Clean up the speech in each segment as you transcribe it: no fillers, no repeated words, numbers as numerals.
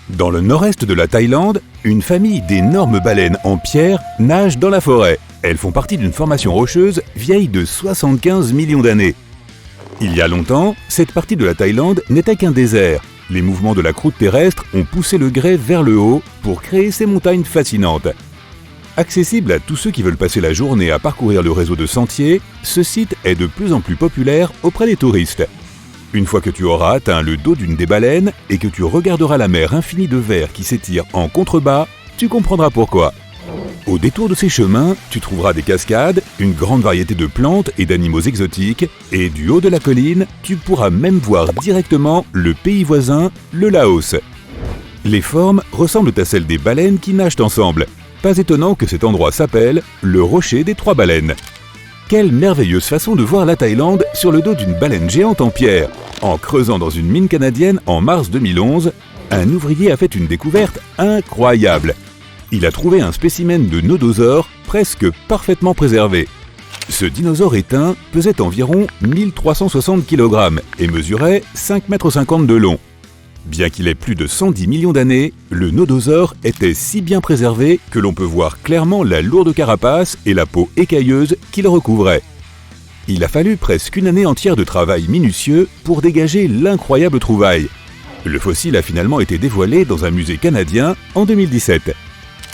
Dans le nord-est de la Thaïlande, une famille d'énormes baleines en pierre nage dans la forêt. Elles font partie d'une formation rocheuse vieille de 75 millions d'années. Il y a longtemps, cette partie de la Thaïlande n'était qu'un désert. Les mouvements de la croûte terrestre ont poussé le grès vers le haut pour créer ces montagnes fascinantes. Accessible à tous ceux qui veulent passer la journée à parcourir le réseau de sentiers, ce site est de plus en plus populaire auprès des touristes. Une fois que tu auras atteint le dos d'une des baleines et que tu regarderas la mer infinie de verre qui s'étire en contrebas, tu comprendras pourquoi. Au détour de ces chemins, tu trouveras des cascades, une grande variété de plantes et d'animaux exotiques, et du haut de la colline, tu pourras même voir directement le pays voisin, le Laos. Les formes ressemblent à celles des baleines qui nagent ensemble. Pas étonnant que cet endroit s'appelle le Rocher des Trois Baleines. Quelle merveilleuse façon de voir la Thaïlande sur le dos d'une baleine géante en pierre. En creusant dans une mine canadienne en mars 2011, un ouvrier a fait une découverte incroyable. Il a trouvé un spécimen de nodosaure presque parfaitement préservé. Ce dinosaure éteint pesait environ 1360 kg et mesurait 5,50 m de long. Bien qu'il ait plus de 110 millions d'années, le nodosaure était si bien préservé que l'on peut voir clairement la lourde carapace et la peau écailleuse qui le recouvrait. Il a fallu presque une année entière de travail minutieux pour dégager l'incroyable trouvaille. Le fossile a finalement été dévoilé dans un musée canadien en 2017.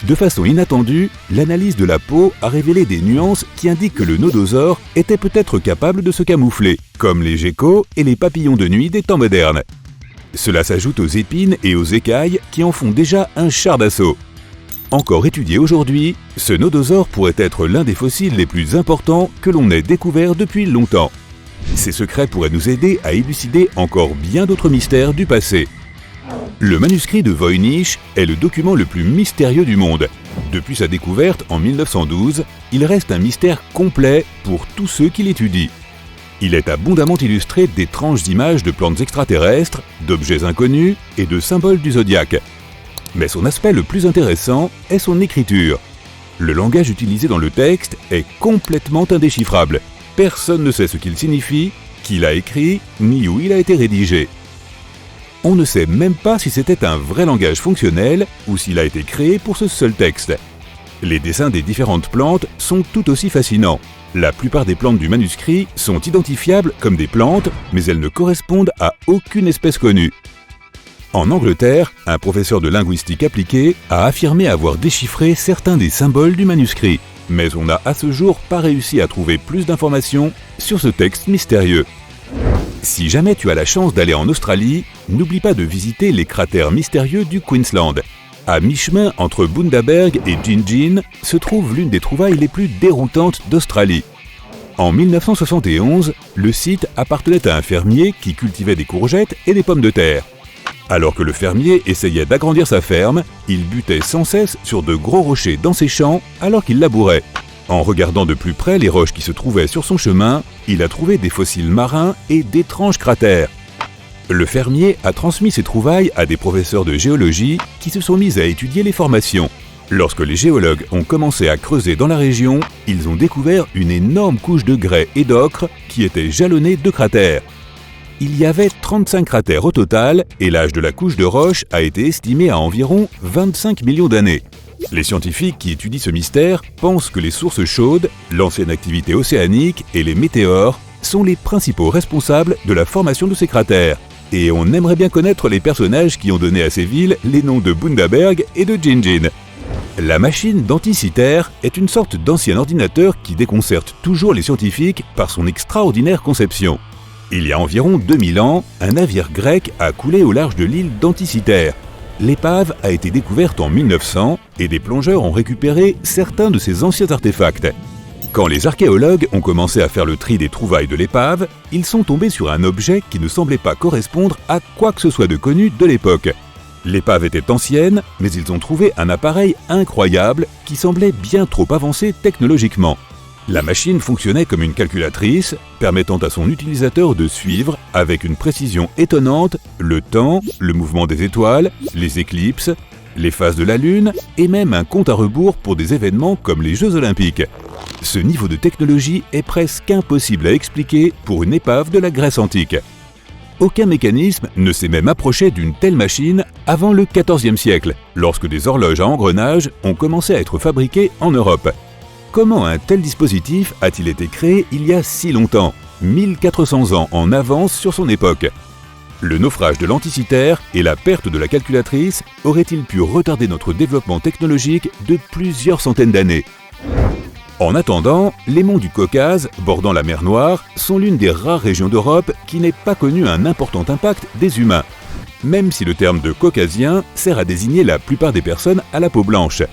De façon inattendue, l'analyse de la peau a révélé des nuances qui indiquent que le nodosaure était peut-être capable de se camoufler, comme les geckos et les papillons de nuit des temps modernes. Cela s'ajoute aux épines et aux écailles qui en font déjà un char d'assaut. Encore étudié aujourd'hui, ce nodosaure pourrait être l'un des fossiles les plus importants que l'on ait découvert depuis longtemps. Ces secrets pourraient nous aider à élucider encore bien d'autres mystères du passé. Le manuscrit de Voynich est le document le plus mystérieux du monde. Depuis sa découverte en 1912, il reste un mystère complet pour tous ceux qui l'étudient. Il est abondamment illustré d'étranges images de plantes extraterrestres, d'objets inconnus et de symboles du zodiaque. Mais son aspect le plus intéressant est son écriture. Le langage utilisé dans le texte est complètement indéchiffrable. Personne ne sait ce qu'il signifie, qui l'a écrit, ni où il a été rédigé. On ne sait même pas si c'était un vrai langage fonctionnel ou s'il a été créé pour ce seul texte. Les dessins des différentes plantes sont tout aussi fascinants. La plupart des plantes du manuscrit sont identifiables comme des plantes, mais elles ne correspondent à aucune espèce connue. En Angleterre, un professeur de linguistique appliquée a affirmé avoir déchiffré certains des symboles du manuscrit, mais on n'a à ce jour pas réussi à trouver plus d'informations sur ce texte mystérieux. Si jamais tu as la chance d'aller en Australie, n'oublie pas de visiter les cratères mystérieux du Queensland. À mi-chemin entre Bundaberg et Gingin se trouve l'une des trouvailles les plus déroutantes d'Australie. En 1971, le site appartenait à un fermier qui cultivait des courgettes et des pommes de terre. Alors que le fermier essayait d'agrandir sa ferme, il butait sans cesse sur de gros rochers dans ses champs alors qu'il labourait. En regardant de plus près les roches qui se trouvaient sur son chemin, il a trouvé des fossiles marins et d'étranges cratères. Le fermier a transmis ses trouvailles à des professeurs de géologie qui se sont mis à étudier les formations. Lorsque les géologues ont commencé à creuser dans la région, ils ont découvert une énorme couche de grès et d'ocre qui était jalonnée de cratères. Il y avait 35 cratères au total et l'âge de la couche de roche a été estimé à environ 25 millions d'années. Les scientifiques qui étudient ce mystère pensent que les sources chaudes, l'ancienne activité océanique et les météores sont les principaux responsables de la formation de ces cratères. Et on aimerait bien connaître les personnages qui ont donné à ces villes les noms de Bundaberg et de Gingin. La machine d'Anticythère est une sorte d'ancien ordinateur qui déconcerte toujours les scientifiques par son extraordinaire conception. Il y a environ 2000 ans, un navire grec a coulé au large de l'île d'Anticythère. L'épave a été découverte en 1900 et des plongeurs ont récupéré certains de ces anciens artefacts. Quand les archéologues ont commencé à faire le tri des trouvailles de l'épave, ils sont tombés sur un objet qui ne semblait pas correspondre à quoi que ce soit de connu de l'époque. L'épave était ancienne, mais ils ont trouvé un appareil incroyable qui semblait bien trop avancé technologiquement. La machine fonctionnait comme une calculatrice, permettant à son utilisateur de suivre, avec une précision étonnante, le temps, le mouvement des étoiles, les éclipses, les phases de la Lune et même un compte à rebours pour des événements comme les Jeux Olympiques. Ce niveau de technologie est presque impossible à expliquer pour une épave de la Grèce antique. Aucun mécanisme ne s'est même approché d'une telle machine avant le XIVe siècle, lorsque des horloges à engrenages ont commencé à être fabriquées en Europe. Comment un tel dispositif a-t-il été créé il y a si longtemps, 1400 ans en avance sur son époque? Le naufrage de l'Anticythère et la perte de la calculatrice auraient-ils pu retarder notre développement technologique de plusieurs centaines d'années? En attendant, les monts du Caucase, bordant la mer Noire, sont l'une des rares régions d'Europe qui n'ait pas connu un important impact des humains, même si le terme de caucasien sert à désigner la plupart des personnes à la peau blanche.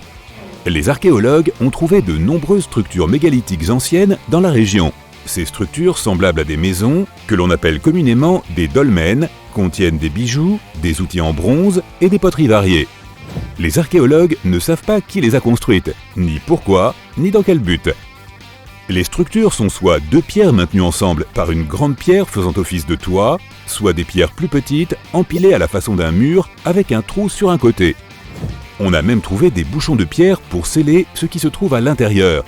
Les archéologues ont trouvé de nombreuses structures mégalithiques anciennes dans la région. Ces structures, semblables à des maisons, que l'on appelle communément des dolmens, contiennent des bijoux, des outils en bronze et des poteries variées. Les archéologues ne savent pas qui les a construites, ni pourquoi, ni dans quel but. Les structures sont soit deux pierres maintenues ensemble par une grande pierre faisant office de toit, soit des pierres plus petites empilées à la façon d'un mur avec un trou sur un côté. On a même trouvé des bouchons de pierre pour sceller ce qui se trouve à l'intérieur.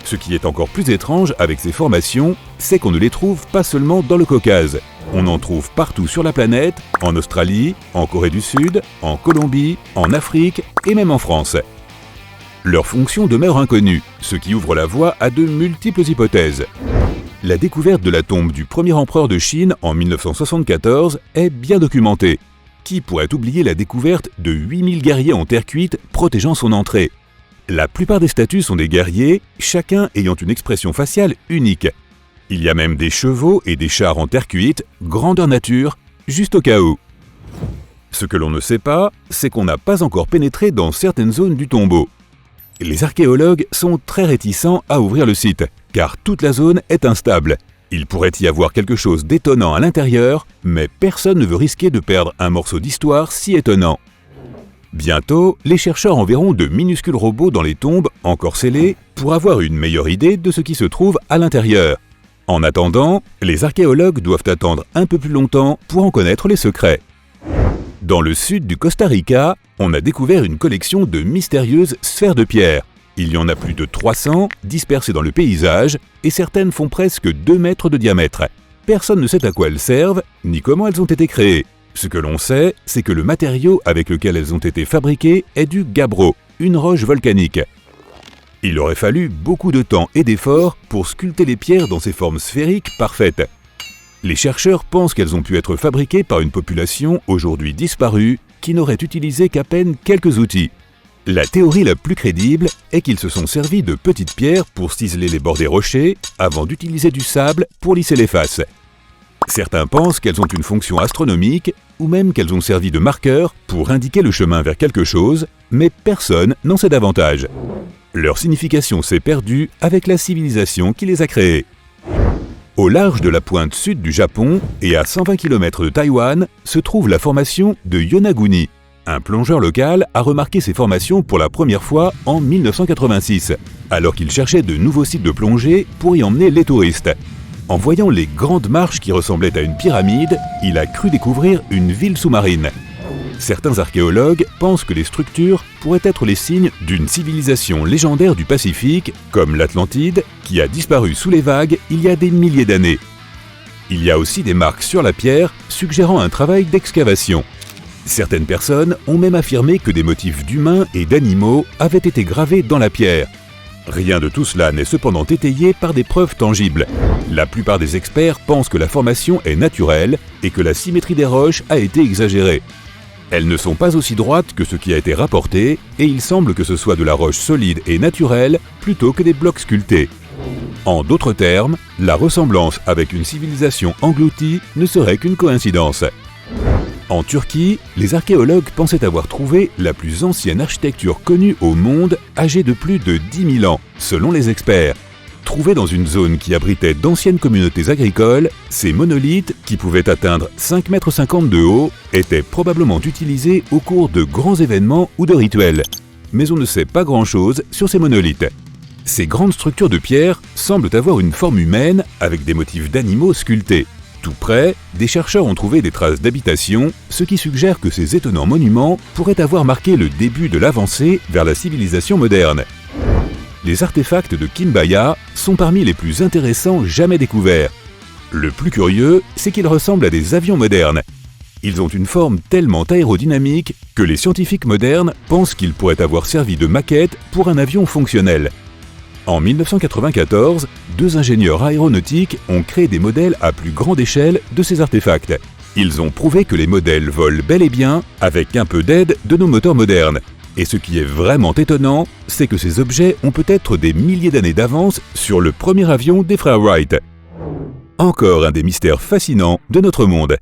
Ce qui est encore plus étrange avec ces formations, c'est qu'on ne les trouve pas seulement dans le Caucase. On en trouve partout sur la planète, en Australie, en Corée du Sud, en Colombie, en Afrique et même en France. Leur fonction demeure inconnue, ce qui ouvre la voie à de multiples hypothèses. La découverte de la tombe du premier empereur de Chine en 1974 est bien documentée. Qui pourrait oublier la découverte de 8000 guerriers en terre cuite protégeant son entrée? La plupart des statues sont des guerriers, chacun ayant une expression faciale unique. Il y a même des chevaux et des chars en terre cuite, grandeur nature, juste au cas où. Ce que l'on ne sait pas, c'est qu'on n'a pas encore pénétré dans certaines zones du tombeau. Les archéologues sont très réticents à ouvrir le site, car toute la zone est instable. Il pourrait y avoir quelque chose d'étonnant à l'intérieur, mais personne ne veut risquer de perdre un morceau d'histoire si étonnant. Bientôt, les chercheurs enverront de minuscules robots dans les tombes encore scellées pour avoir une meilleure idée de ce qui se trouve à l'intérieur. En attendant, les archéologues doivent attendre un peu plus longtemps pour en connaître les secrets. Dans le sud du Costa Rica, on a découvert une collection de mystérieuses sphères de pierre. Il y en a plus de 300 dispersées dans le paysage et certaines font presque 2 mètres de diamètre. Personne ne sait à quoi elles servent ni comment elles ont été créées. Ce que l'on sait, c'est que le matériau avec lequel elles ont été fabriquées est du gabbro, une roche volcanique. Il aurait fallu beaucoup de temps et d'efforts pour sculpter les pierres dans ces formes sphériques parfaites. Les chercheurs pensent qu'elles ont pu être fabriquées par une population aujourd'hui disparue qui n'aurait utilisé qu'à peine quelques outils. La théorie la plus crédible est qu'ils se sont servis de petites pierres pour ciseler les bords des rochers avant d'utiliser du sable pour lisser les faces. Certains pensent qu'elles ont une fonction astronomique ou même qu'elles ont servi de marqueur pour indiquer le chemin vers quelque chose, mais personne n'en sait davantage. Leur signification s'est perdue avec la civilisation qui les a créées. Au large de la pointe sud du Japon et à 120 km de Taïwan se trouve la formation de Yonaguni. Un plongeur local a remarqué ces formations pour la première fois en 1986, alors qu'il cherchait de nouveaux sites de plongée pour y emmener les touristes. En voyant les grandes marches qui ressemblaient à une pyramide, il a cru découvrir une ville sous-marine. Certains archéologues pensent que les structures pourraient être les signes d'une civilisation légendaire du Pacifique, comme l'Atlantide, qui a disparu sous les vagues il y a des milliers d'années. Il y a aussi des marques sur la pierre suggérant un travail d'excavation. Certaines personnes ont même affirmé que des motifs d'humains et d'animaux avaient été gravés dans la pierre. Rien de tout cela n'est cependant étayé par des preuves tangibles. La plupart des experts pensent que la formation est naturelle et que la symétrie des roches a été exagérée. Elles ne sont pas aussi droites que ce qui a été rapporté et il semble que ce soit de la roche solide et naturelle plutôt que des blocs sculptés. En d'autres termes, la ressemblance avec une civilisation engloutie ne serait qu'une coïncidence. En Turquie, les archéologues pensaient avoir trouvé la plus ancienne architecture connue au monde, âgée de plus de 10 000 ans, selon les experts. Trouvés dans une zone qui abritait d'anciennes communautés agricoles, ces monolithes, qui pouvaient atteindre 5,50 m de haut, étaient probablement utilisés au cours de grands événements ou de rituels. Mais on ne sait pas grand-chose sur ces monolithes. Ces grandes structures de pierre semblent avoir une forme humaine avec des motifs d'animaux sculptés. Tout près, des chercheurs ont trouvé des traces d'habitation, ce qui suggère que ces étonnants monuments pourraient avoir marqué le début de l'avancée vers la civilisation moderne. Les artefacts de Kimbaya sont parmi les plus intéressants jamais découverts. Le plus curieux, c'est qu'ils ressemblent à des avions modernes. Ils ont une forme tellement aérodynamique que les scientifiques modernes pensent qu'ils pourraient avoir servi de maquette pour un avion fonctionnel. En 1994, 2 ingénieurs aéronautiques ont créé des modèles à plus grande échelle de ces artefacts. Ils ont prouvé que les modèles volent bel et bien avec un peu d'aide de nos moteurs modernes. Et ce qui est vraiment étonnant, c'est que ces objets ont peut-être des milliers d'années d'avance sur le premier avion des frères Wright. Encore un des mystères fascinants de notre monde.